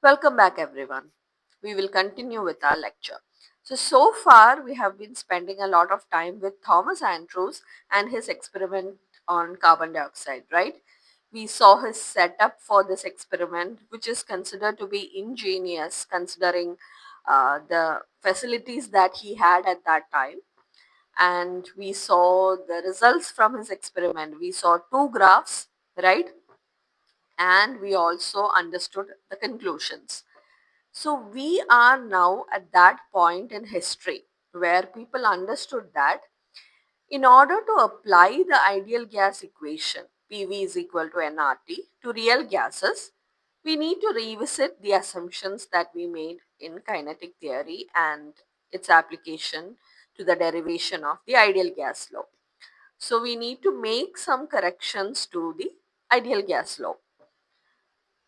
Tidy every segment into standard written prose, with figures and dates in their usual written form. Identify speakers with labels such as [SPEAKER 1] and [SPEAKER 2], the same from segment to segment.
[SPEAKER 1] Welcome back, everyone. We will continue with our lecture. So far, we have been spending a lot of time with Thomas Andrews and his experiment on carbon dioxide, right? We saw his setup for this experiment, which is considered to be ingenious considering the facilities that he had at that time. And we saw the results from his experiment. We saw two graphs, right? And we also understood the conclusions. So we are now at that point in history where people understood that in order to apply the ideal gas equation, PV is equal to nRT, to real gases, we need to revisit the assumptions that we made in kinetic theory and its application to the derivation of the ideal gas law. So we need to make some corrections to the ideal gas law.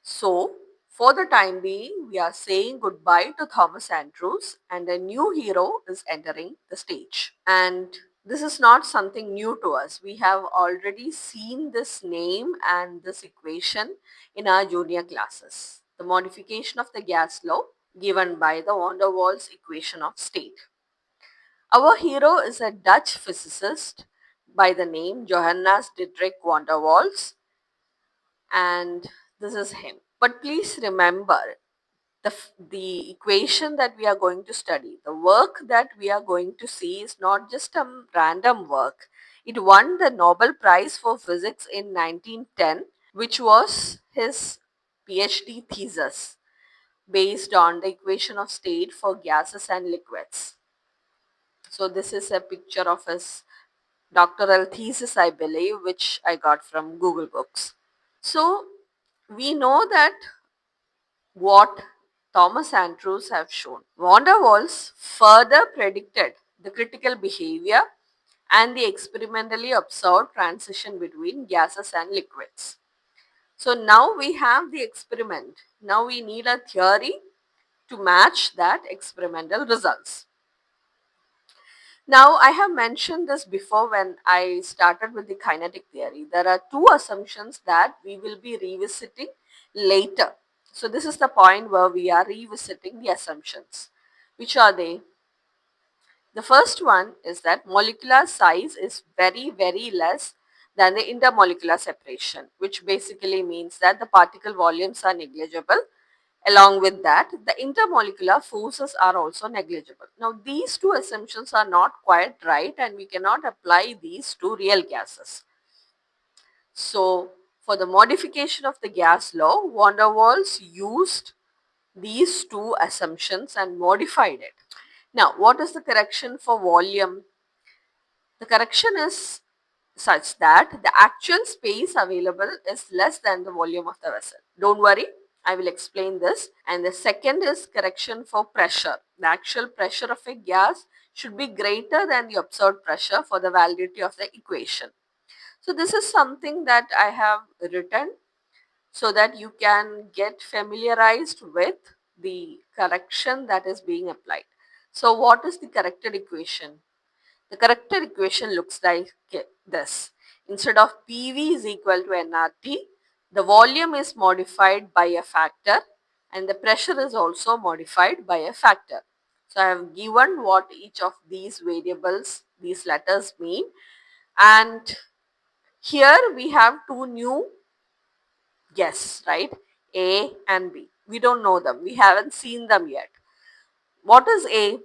[SPEAKER 1] So, for the time being, we are saying goodbye to Thomas Andrews and a new hero is entering the stage. And this is not something new to us. We have already seen this name and this equation in our junior classes. The modification of the gas law given by the van der Waals equation of state. Our hero is a Dutch physicist by the name Johannes Dietrich van der Waals, and this is him. But please remember, the equation that we are going to study, the work that we are going to see is not just a random work. It won the Nobel Prize for Physics in 1910, which was his PhD thesis based on the equation of state for gases and liquids. So this is a picture of his doctoral thesis, I believe, which I got from Google Books. So we know that what Thomas Andrews have shown. Van der Waals further predicted the critical behavior and the experimentally observed transition between gases and liquids. So now we have the experiment. Now we need a theory to match that experimental results. Now, I have mentioned this before when I started with the kinetic theory. There are two assumptions that we will be revisiting later. So, this is the point where we are revisiting the assumptions. Which are they? The first one is that molecular size is very, very less than the intermolecular separation, which basically means that the particle volumes are negligible. Along with that, the intermolecular forces are also negligible. Now, these two assumptions are not quite right and we cannot apply these to real gases. So, for the modification of the gas law, van der Waals used these two assumptions and modified it. Now, what is the correction for volume? The correction is such that the actual space available is less than the volume of the vessel. Don't worry, I will explain this. And the second is correction for pressure. The actual pressure of a gas should be greater than the observed pressure for the validity of the equation. So this is something that I have written so that you can get familiarized with the correction that is being applied. So what is the corrected equation? The corrected equation looks like this. Instead of PV is equal to nRT, the volume is modified by a factor and the pressure is also modified by a factor. So I have given what each of these variables, these letters mean, and here we have two new guests, right? A and B. We don't know them. We haven't seen them yet. What is A?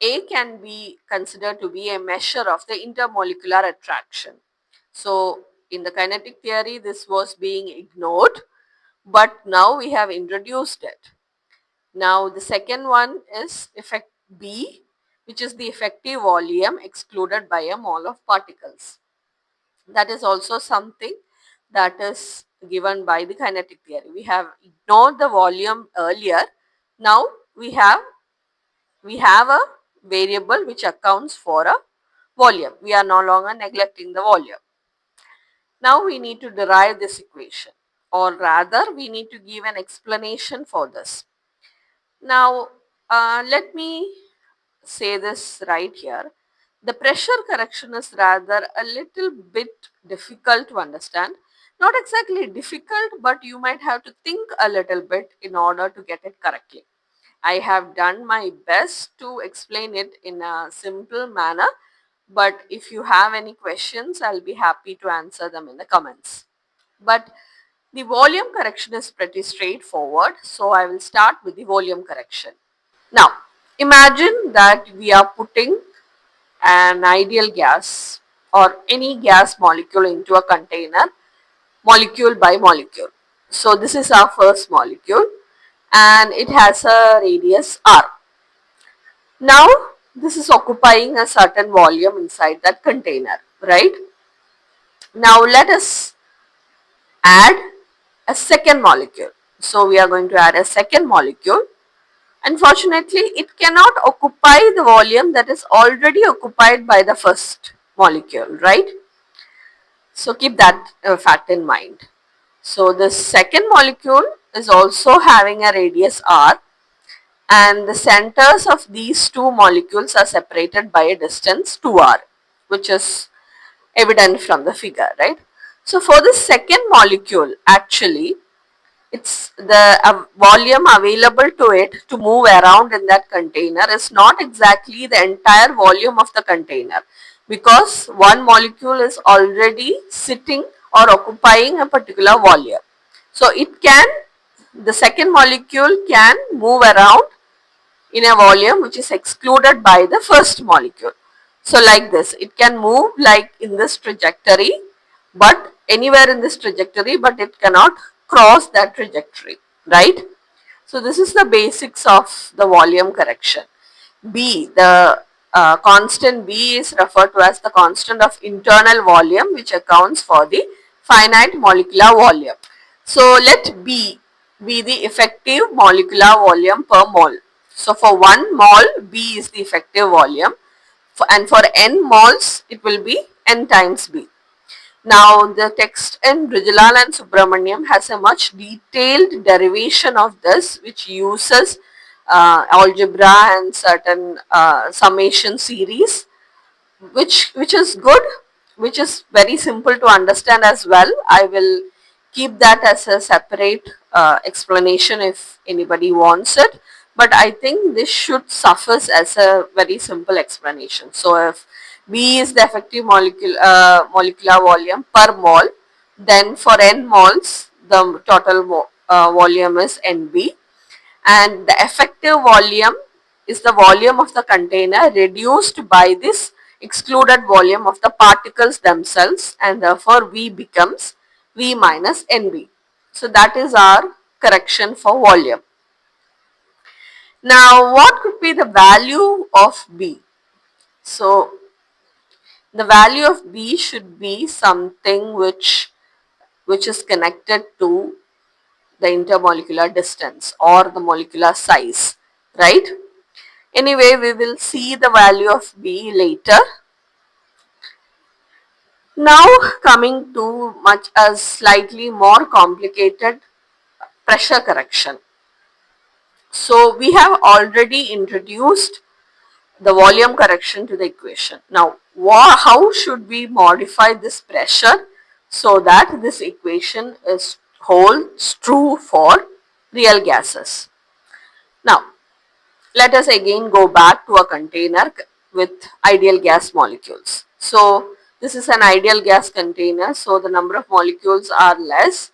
[SPEAKER 1] A can be considered to be a measure of the intermolecular attraction. So, in the kinetic theory, this was being ignored, but now we have introduced it. Now, the second one is effect B, which is the effective volume excluded by a mole of particles. That is also something that is given by the kinetic theory. We have ignored the volume earlier. Now, we have a variable which accounts for a volume. We are no longer neglecting the volume. Now we need to derive this equation, or rather we need to give an explanation for this. Now let me say this right here. The pressure correction is rather a little bit difficult to understand Not exactly difficult, but you might have to think a little bit in order to get it correctly. I have done my best to explain it in a simple manner, but if you have any questions, I'll be happy to answer them in the comments. But the volume correction is pretty straightforward, so I will start with the volume correction. Now, imagine that we are putting an ideal gas or any gas molecule into a container, molecule by molecule. So this is our first molecule and it has a radius r. Now this is occupying a certain volume inside that container, right? Now let us add a second molecule. So we are going to add a second molecule. Unfortunately, it cannot occupy the volume that is already occupied by the first molecule, right? So keep that fact in mind. So the second molecule is also having a radius r, and the centers of these two molecules are separated by a distance 2r, which is evident from the figure, right? So for the second molecule, actually, it's the volume available to it to move around in that container is not exactly the entire volume of the container, because one molecule is already sitting or occupying a particular volume. So it can, the second molecule can move around in a volume which is excluded by the first molecule. So like this, it can move like in this trajectory, but anywhere in this trajectory, but it cannot cross that trajectory, right? So this is the basics of the volume correction. B, the constant B is referred to as the constant of internal volume, which accounts for the finite molecular volume. So let B be the effective molecular volume per mole. So for 1 mole, B is the effective volume, and for n moles, it will be n times B. Now, the text in Brijlal and Subramaniam has a much detailed derivation of this, which uses algebra and certain summation series, which is good, which is very simple to understand as well. I will keep that as a separate explanation if anybody wants it, but I think this should suffice as a very simple explanation. So if B is the effective molecular volume per mole, then for n moles the total volume is Nb, and the effective volume is the volume of the container reduced by this excluded volume of the particles themselves, and therefore V becomes V minus Nb. So that is our correction for volume. Now what could be the value of B? So the value of B should be something which is connected to the intermolecular distance or the molecular size, right? Anyway, we will see the value of B later. Now coming to much as slightly more complicated pressure correction. So we have already introduced the volume correction to the equation. Now how should we modify this pressure so that this equation holds true for real gases? Now let us again go back to a container with ideal gas molecules. So this is an ideal gas container, so the number of molecules are less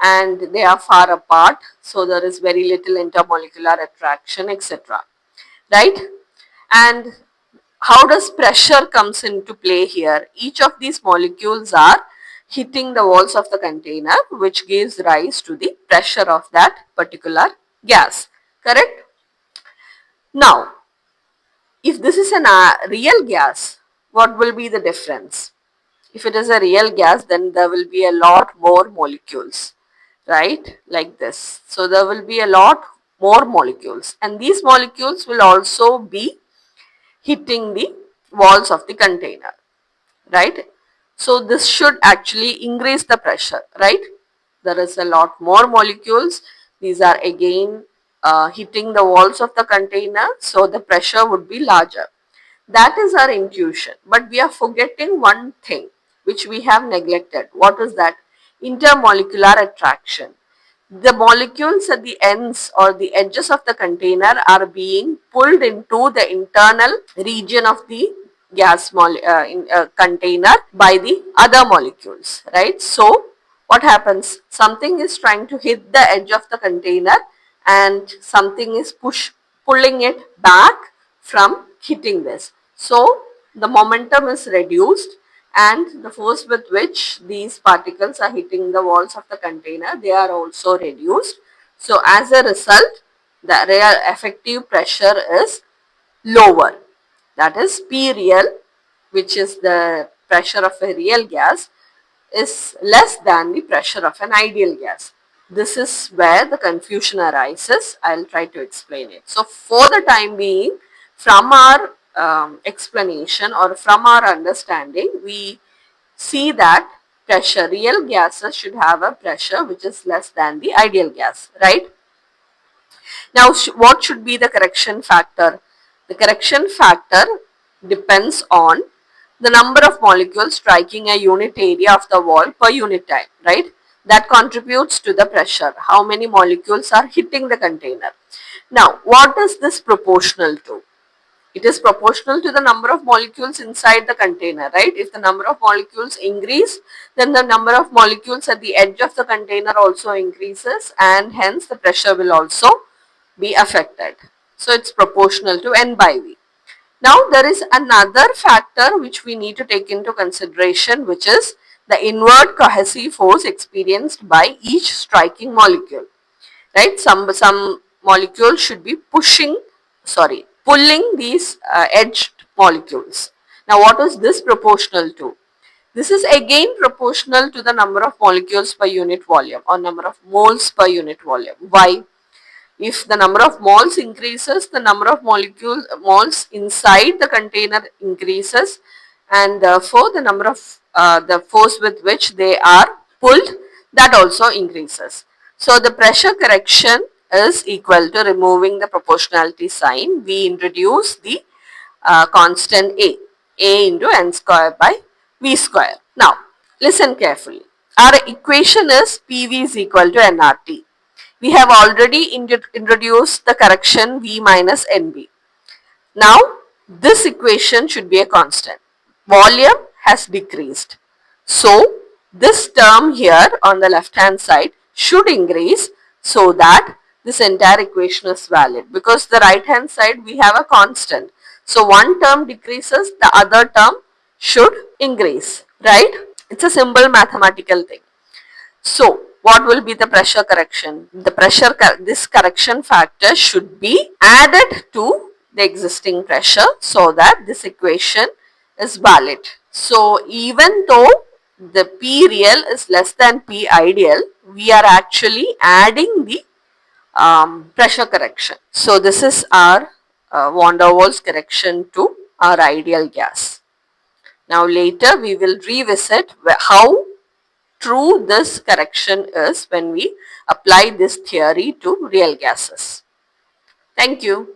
[SPEAKER 1] and they are far apart, so there is very little intermolecular attraction, etc. Right? And how does pressure comes into play here? Each of these molecules are hitting the walls of the container, which gives rise to the pressure of that particular gas. Correct? Now, if this is a real gas, what will be the difference? If it is a real gas, then there will be a lot more molecules, right? Like this. So there will be a lot more molecules, and these molecules will also be hitting the walls of the container, right? So this should actually increase the pressure, right? There is a lot more molecules. These are again hitting the walls of the container, so the pressure would be larger. That is our intuition, but we are forgetting one thing which we have neglected. What is that? intermolecular attraction. The molecules at the ends or the edges of the container are being pulled into the internal region of the container by the other molecules, right? So what happens? Something is trying to hit the edge of the container and something is pulling it back from hitting this. So the momentum is reduced and the force with which these particles are hitting the walls of the container, they are also reduced. So as a result, the real effective pressure is lower. That is P real, which is the pressure of a real gas, is less than the pressure of an ideal gas. This is where the confusion arises. I'll try to explain it. So for the time being, from our explanation or from our understanding, we see that pressure, real gases should have a pressure which is less than the ideal gas, right? Now, what should be the correction factor? The correction factor depends on the number of molecules striking a unit area of the wall per unit time, right? That contributes to the pressure. How many molecules are hitting the container? Now, what is this proportional to? It is proportional to the number of molecules inside the container, right? If the number of molecules increase, then the number of molecules at the edge of the container also increases and hence the pressure will also be affected. So it's proportional to N by V. Now there is another factor which we need to take into consideration, which is the inward cohesive force experienced by each striking molecule, right? Some molecules should be pulling these edged molecules. Now what is this proportional to? This is again proportional to the number of molecules per unit volume or number of moles per unit volume. Why? If the number of moles increases, the number of moles inside the container increases, and therefore the number of the force with which they are pulled, that also increases. So the pressure correction is equal to removing the proportionality sign. We introduce the constant A into n square by V square. Now listen carefully. Our equation is PV is equal to nRT. We have already introduced the correction V minus NB. Now, this equation should be a constant. Volume has decreased. So, this term here on the left hand side should increase so that this entire equation is valid, because the right hand side we have a constant. So, one term decreases, the other term should increase, right? It's a simple mathematical thing. So, what will be the pressure correction? This correction factor should be added to the existing pressure so that this equation is valid. So, even though the P real is less than P ideal, we are actually adding the pressure correction. So, this is our van der Waals correction to our ideal gas. Now, later we will revisit how true this correction is when we apply this theory to real gases. Thank you.